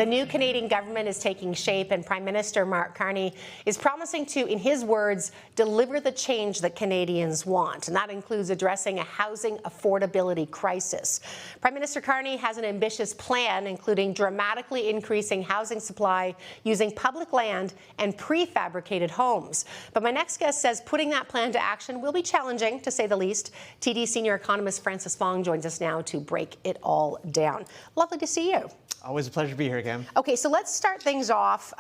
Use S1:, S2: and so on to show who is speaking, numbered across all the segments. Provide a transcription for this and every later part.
S1: The new Canadian government is taking shape, and Prime Minister Mark Carney is promising to, in his words, deliver the change that Canadians want. And that includes addressing a housing affordability crisis. Prime Minister Carney has an ambitious plan, including dramatically increasing housing supply using public land and prefabricated homes. But my next guest says putting that plan to action will be challenging, to say the least. TD senior economist Francis Fong joins us now to break it all down. Lovely to see you.
S2: Always a pleasure to be here, Kim.
S1: Okay, so let's start things off.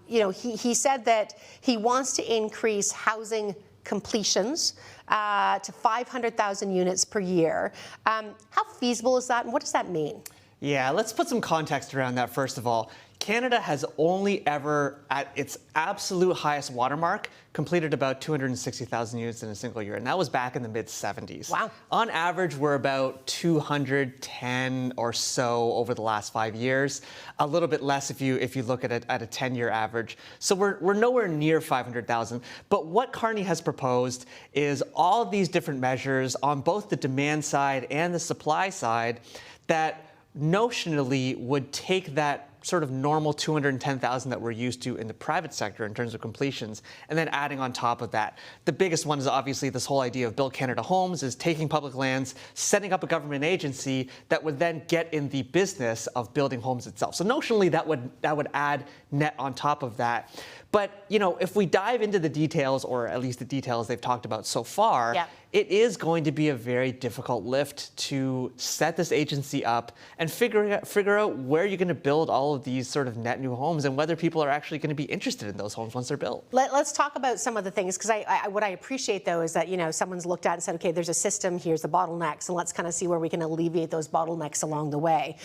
S1: He said that he wants to increase housing completions to 500,000 units per year. How feasible is that, and what does that mean?
S2: Yeah, let's put some context around that first of all. Canada has only ever, at its absolute highest watermark, completed about 260,000 units in a single year, and that was back in the mid-70s.
S1: Wow.
S2: On average, we're about 210 or so over the last 5 years. A little bit less if you look at it at a 10-year average. So we're nowhere near 500,000. But what Carney has proposed is all of these different measures on both the demand side and the supply side that notionally would take that sort of normal 210,000 that we're used to in the private sector in terms of completions, and then adding on top of that. The biggest one is obviously this whole idea of Build Canada Homes, is taking public lands, setting up a government agency that would then get in the business of building homes itself. So notionally that would add net on top of that. But, you know, if we dive into the details, or at least the details they've talked about so far, it is going to be a very difficult lift to set this agency up and figure out where you're going to build all of these sort of net new homes and whether people are actually going to be interested in those homes once they're built.
S1: Let's talk about some of the things, because what I appreciate, though, is that, you know, someone's looked at and said, okay, there's a system, here's the bottlenecks, and let's kind of see where we can alleviate those bottlenecks along the way.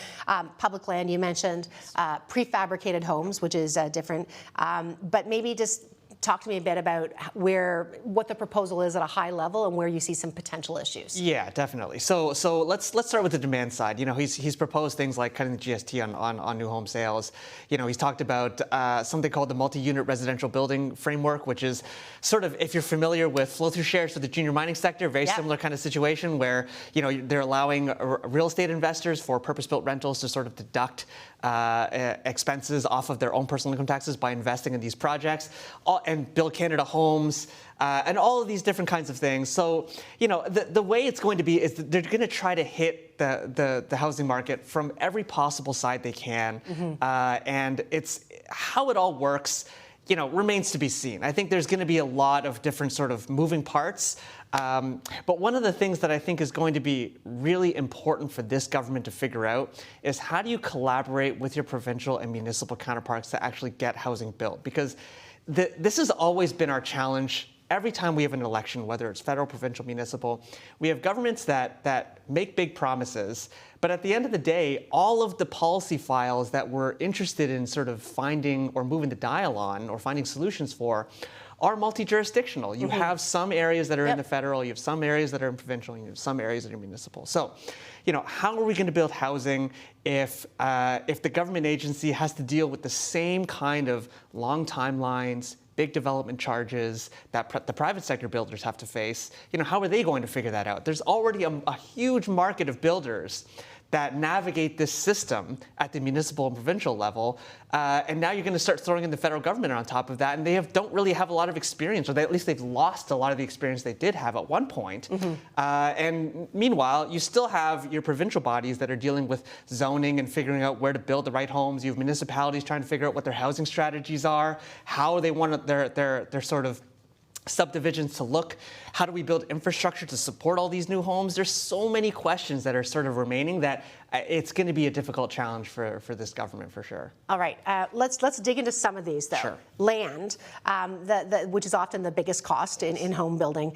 S1: Public land, you mentioned, prefabricated homes, which is different, but maybe just talk to me a bit about what the proposal is at a high level and where you see some potential issues.
S2: Yeah, definitely. So let's start with the demand side. You know, he's proposed things like cutting the GST on new home sales. You know, he's talked about something called the multi-unit residential building framework, which is sort of, if you're familiar with flow-through shares for the junior mining sector, very similar kind of situation where, you know, they're allowing real estate investors for purpose-built rentals to sort of deduct expenses off of their own personal income taxes by investing in these projects, and Build Canada Homes, and all of these different kinds of things. So, you know, the way it's going to be is that they're going to try to hit the housing market from every possible side they can, and it's how it all works, you know, remains to be seen. I think there's going to be a lot of different sort of moving parts. But one of the things that I think is going to be really important for this government to figure out is how do you collaborate with your provincial and municipal counterparts to actually get housing built? Because this has always been our challenge. Every time we have an election, whether it's federal, provincial, municipal, we have governments that make big promises, but at the end of the day, all of the policy files that we're interested in sort of finding or moving the dial on or finding solutions for are multi-jurisdictional. You have some areas that are in the federal, you have some areas that are in provincial, you have some areas that are municipal. So, you know, how are we going to build housing if the government agency has to deal with the same kind of long timelines, big development charges that the private sector builders have to face? You know, how are they going to figure that out? There's already a huge market of builders that navigate this system at the municipal and provincial level, and now you're going to start throwing in the federal government on top of that, and they don't really have a lot of experience, or at least they've lost a lot of the experience they did have at one point. And meanwhile, you still have your provincial bodies that are dealing with zoning and figuring out where to build the right homes. You have municipalities trying to figure out what their housing strategies are, how they want their sort of subdivisions to look. How do we build infrastructure to support all these new homes? There's so many questions that are sort of remaining that it's going to be a difficult challenge for this government for sure.
S1: All right, let's dig into some of these though.
S2: Sure.
S1: Land, which is often the biggest cost in home building.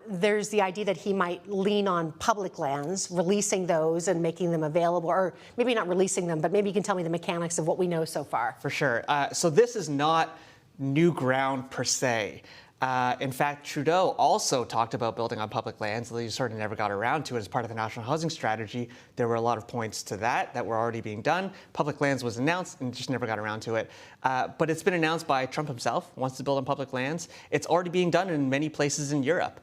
S1: There's the idea that he might lean on public lands, releasing those and making them available, or maybe not releasing them, but maybe you can tell me the mechanics of what we know so far.
S2: For sure. So this is not new ground per se. In fact, Trudeau also talked about building on public lands, though he sort of never got around to it as part of the national housing strategy. There were a lot of points to that were already being done. Public lands was announced and just never got around to it. But it's been announced by Trump himself, wants to build on public lands. It's already being done in many places in Europe.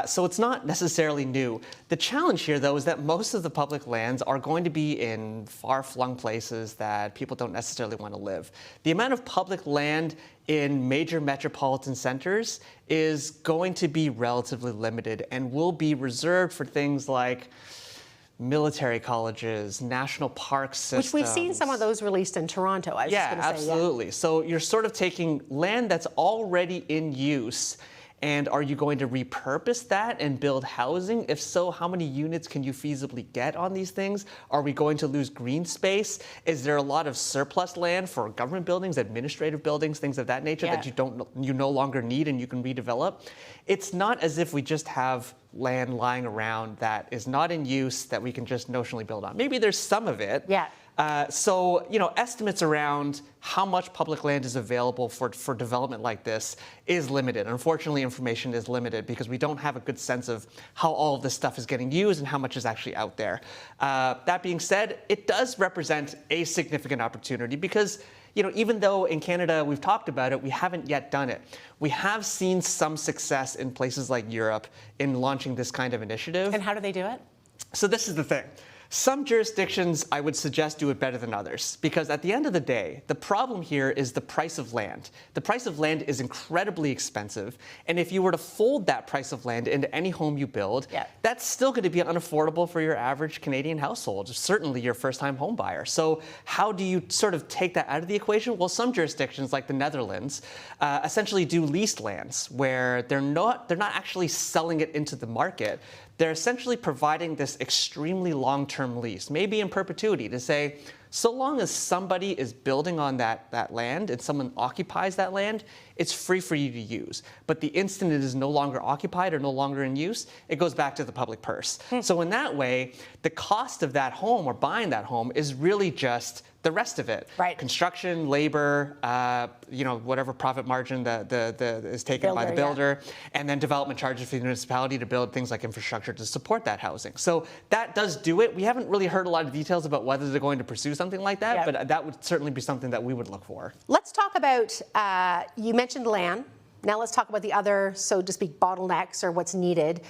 S2: So it's not necessarily new. The challenge here, though, is that most of the public lands are going to be in far-flung places that people don't necessarily want to live. The amount of public land in major metropolitan centers is going to be relatively limited and will be reserved for things like military colleges, national park systems.
S1: Which we've seen some of those released in Toronto, I was just going to say.
S2: Absolutely. So you're sort of taking land that's already in use, and are you going to repurpose that and build housing? If so, how many units can you feasibly get on these things? Are we going to lose green space? Is there a lot of surplus land for government buildings, administrative buildings, things of that nature that you no longer need and you can redevelop? It's not as if we just have land lying around that is not in use that we can just notionally build on. Maybe there's some of it.
S1: Yeah.
S2: So, estimates around how much public land is available for development like this is limited. Unfortunately, information is limited because we don't have a good sense of how all of this stuff is getting used and how much is actually out there. That being said, it does represent a significant opportunity because, even though in Canada we've talked about it, we haven't yet done it. We have seen some success in places like Europe in launching this kind of initiative.
S1: And how do they do it?
S2: So this is the thing. Some jurisdictions, I would suggest, do it better than others, because at the end of the day, the problem here is the price of land. The price of land is incredibly expensive, and if you were to fold that price of land into any home you build, that's still going to be unaffordable for your average Canadian household, certainly your first-time home buyer. So how do you sort of take that out of the equation? Well, some jurisdictions, like the Netherlands, essentially do leased lands, where they're not actually selling it into the market. They're essentially providing this extremely long-term lease, maybe in perpetuity, to say, so long as somebody is building on that land and someone occupies that land, it's free for you to use. But the instant it is no longer occupied or no longer in use, it goes back to the public purse. So in that way, the cost of that home or buying that home is really just the rest of it.
S1: Right.
S2: Construction, labor, whatever profit margin is taken by the builder, and then development charges for the municipality to build things like infrastructure to support that housing. So that does do it. We haven't really heard a lot of details about whether they're going to pursue something like that, but that would certainly be something that we would look for.
S1: Let's talk about, you mentioned land. Now let's talk about the other, so to speak, bottlenecks or what's needed.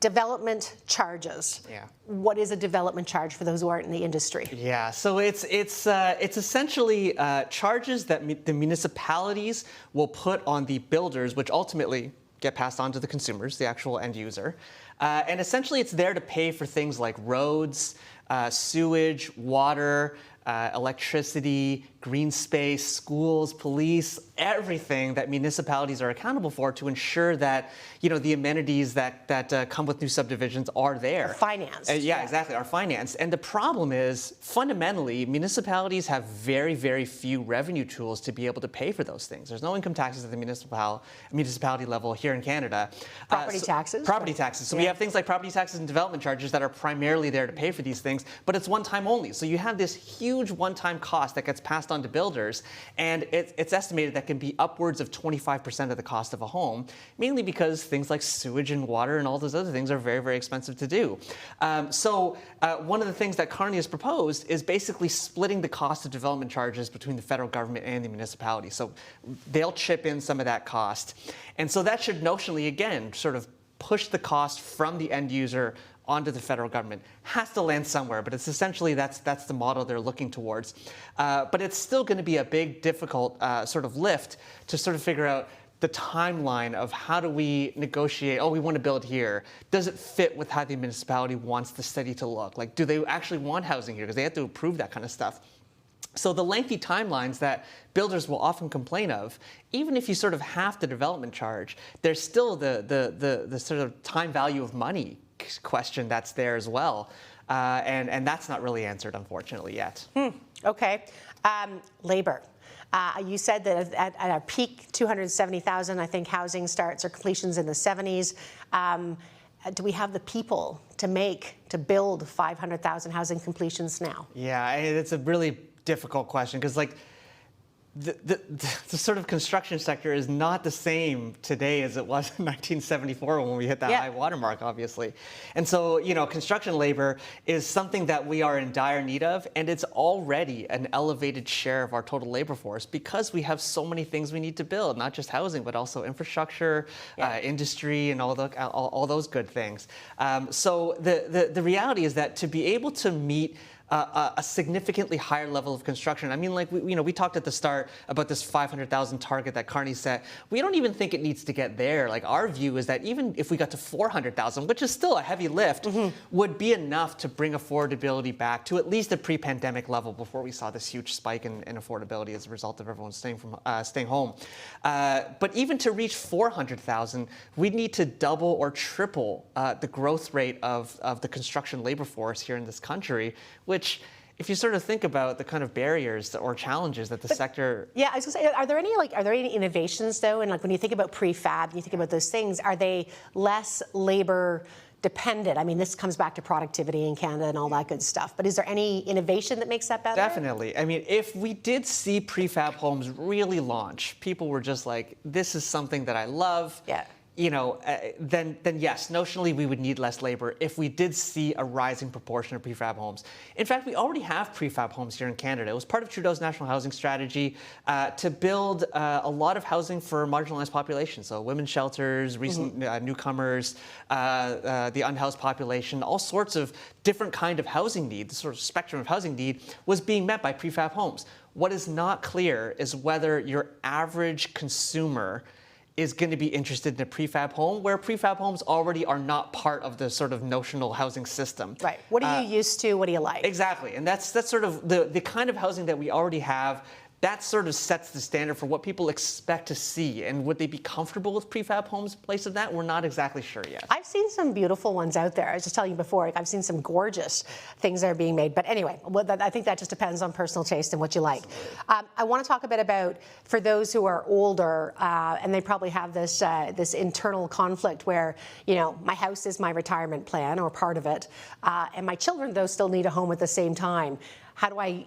S1: Development charges.
S2: Yeah.
S1: What is a development charge for those who aren't in the industry?
S2: Yeah, so it's essentially charges that the municipalities will put on the builders, which ultimately get passed on to the consumers, the actual end user. And essentially it's there to pay for things like roads, sewage, water, electricity, green space, schools, police, everything that municipalities are accountable for to ensure that, the amenities that come with new subdivisions are there.
S1: Are financed.
S2: Exactly, are financed. And the problem is, fundamentally, municipalities have very, very few revenue tools to be able to pay for those things. There's no income taxes at the municipality level here in Canada.
S1: Property taxes.
S2: Property taxes. So we have things like property taxes and development charges that are primarily there to pay for these things, but it's one time only. So you have this huge one-time cost that gets passed on to builders, and it's estimated that can be upwards of 25% of the cost of a home, mainly because things like sewage and water and all those other things are very, very expensive to do. So one of the things that Carney has proposed is basically splitting the cost of development charges between the federal government and the municipality. So they'll chip in some of that cost. And so that should notionally, again, sort of push the cost from the end user onto the federal government. Has to land somewhere, but it's essentially that's the model they're looking towards. But it's still going to be a big, difficult sort of lift to sort of figure out the timeline of how do we negotiate, we want to build here. Does it fit with how the municipality wants the city to look? Like, do they actually want housing here? Because they have to approve that kind of stuff. So the lengthy timelines that builders will often complain of, even if you sort of half the development charge, there's still the sort of time value of money question that's there as well. And that's not really answered, unfortunately, yet.
S1: Okay. Labor. You said that at our peak, 270,000, I think, housing starts or completions in the 70s. Do we have the people to build 500,000 housing completions now?
S2: Yeah, it's a really difficult question because, the sort of construction sector is not the same today as it was in 1974 when we hit that high watermark, obviously. And so, construction labor is something that we are in dire need of, and it's already an elevated share of our total labor force because we have so many things we need to build, not just housing, but also infrastructure, industry, and all those good things. So the reality is that to be able to meet a significantly higher level of construction. I mean, like we talked at the start about this 500,000 target that Carney set. We don't even think it needs to get there. Like our view is that even if we got to 400,000, which is still a heavy lift, would be enough to bring affordability back to at least a pre-pandemic level before we saw this huge spike in affordability as a result of everyone staying home. But even to reach 400,000, we'd need to double or triple the growth rate of the construction labor force here in this country, which, if you sort of think about the kind of barriers or challenges that the sector...
S1: Yeah, I was going to say, are there any innovations, though? And like when you think about prefab, and you think about those things, are they less labor dependent? I mean, this comes back to productivity in Canada and all that good stuff. But is there any innovation that makes that better?
S2: Definitely. I mean, if we did see prefab homes really launch, people were just like, this is something that I love.
S1: Yeah.
S2: Then yes, notionally we would need less labor if we did see a rising proportion of prefab homes. In fact, we already have prefab homes here in Canada. It was part of Trudeau's national housing strategy to build a lot of housing for marginalized populations. So women's shelters, recent newcomers, the unhoused population, all sorts of different kind of housing need, the sort of spectrum of housing need was being met by prefab homes. What is not clear is whether your average consumer is going to be interested in a prefab home, where prefab homes already are not part of the sort of notional housing system.
S1: Right. What are you used to? What do you like?
S2: Exactly. And that's sort of the kind of housing that we already have. That sort of sets the standard for what people expect to see. And would they be comfortable with prefab homes in place of that? We're not exactly sure yet.
S1: I've seen some beautiful ones out there. I was just telling you before, like, I've seen some gorgeous things that are being made. But anyway, I think that just depends on personal taste and what you like. I want to talk a bit about, for those who are older, and they probably have this internal conflict where, my house is my retirement plan or part of it, and my children, though, still need a home at the same time. How do I,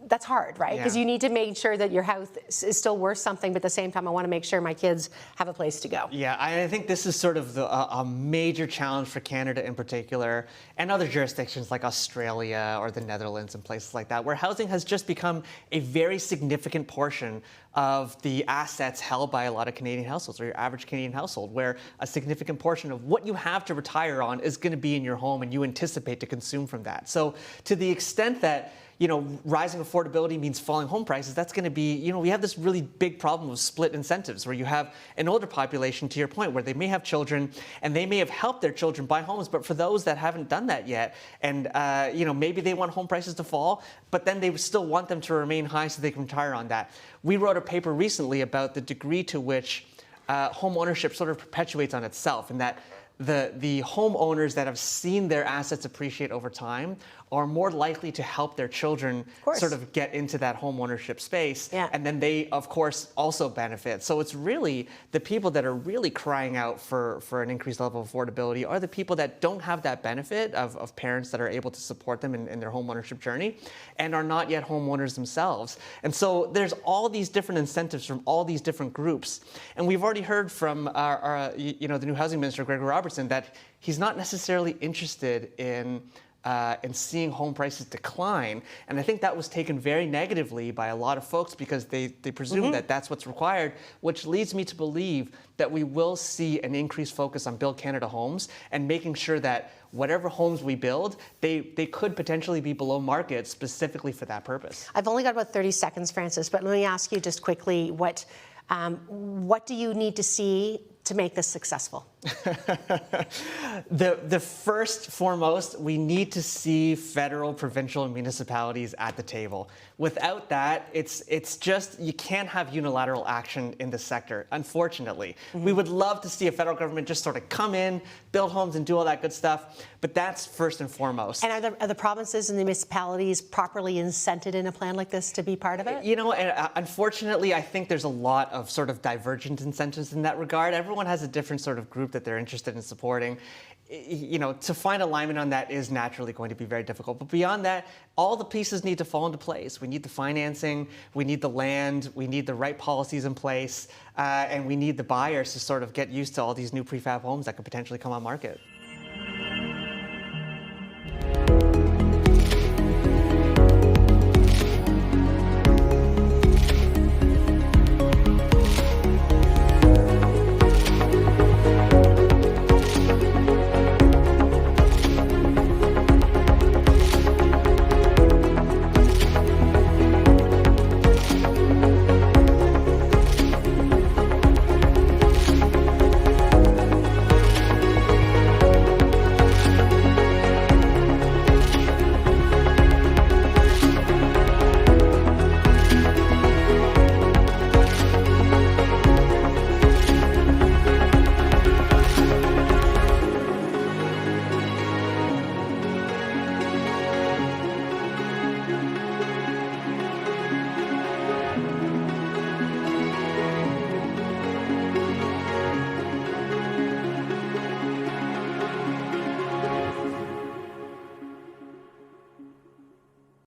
S1: that's hard, right? Because you need to make sure that your house is still worth something, but at the same time, I want to make sure my kids have a place to go.
S2: Yeah, I think this is sort of a major challenge for Canada in particular, and other jurisdictions like Australia or the Netherlands and places like that, where housing has just become a very significant portion of the assets held by a lot of Canadian households, or your average Canadian household, where a significant portion of what you have to retire on is going to be in your home, and you anticipate to consume from that. So to the extent that rising affordability means falling home prices, that's going to be, we have this really big problem of split incentives, where you have an older population, to your point, where they may have children and they may have helped their children buy homes, but for those that haven't done that yet, and maybe they want home prices to fall, but then they still want them to remain high so they can retire on that. We wrote a paper recently about the degree to which home ownership sort of perpetuates on itself, and that the homeowners that have seen their assets appreciate over time are more likely to help their children sort of get into that home ownership space. Yeah. And then they, of course, also benefit. So it's really the people that are really crying out for an increased level of affordability are the people that don't have that benefit of parents that are able to support them in their home ownership journey and are not yet homeowners themselves. And so there's all these different incentives from all these different groups. And we've already heard from the new housing minister, Gregory Robertson, that he's not necessarily interested in seeing home prices decline. And I think that was taken very negatively by a lot of folks because they presume that that's what's required, which leads me to believe that we will see an increased focus on Build Canada homes and making sure that whatever homes we build, they could potentially be below market specifically for that purpose.
S1: I've only got about 30 seconds, Francis, but let me ask you just quickly, what do you need to see to make this successful?
S2: The first foremost, we need to see federal, provincial, and municipalities at the table. Without that, it's just, you can't have unilateral action in the sector, unfortunately. We would love to see a federal government just sort of come in, build homes, and do all that good stuff, but that's first and foremost.
S1: And are the provinces and the municipalities properly incented in a plan like this to be part of it?
S2: Unfortunately, I think there's a lot of sort of divergent incentives in that regard. Everyone has a different sort of group that they're interested in supporting. to find alignment on that is naturally going to be very difficult. But beyond that, all the pieces need to fall into place. We need the financing, we need the land, we need the right policies in place, and we need the buyers to sort of get used to all these new prefab homes that could potentially come on market.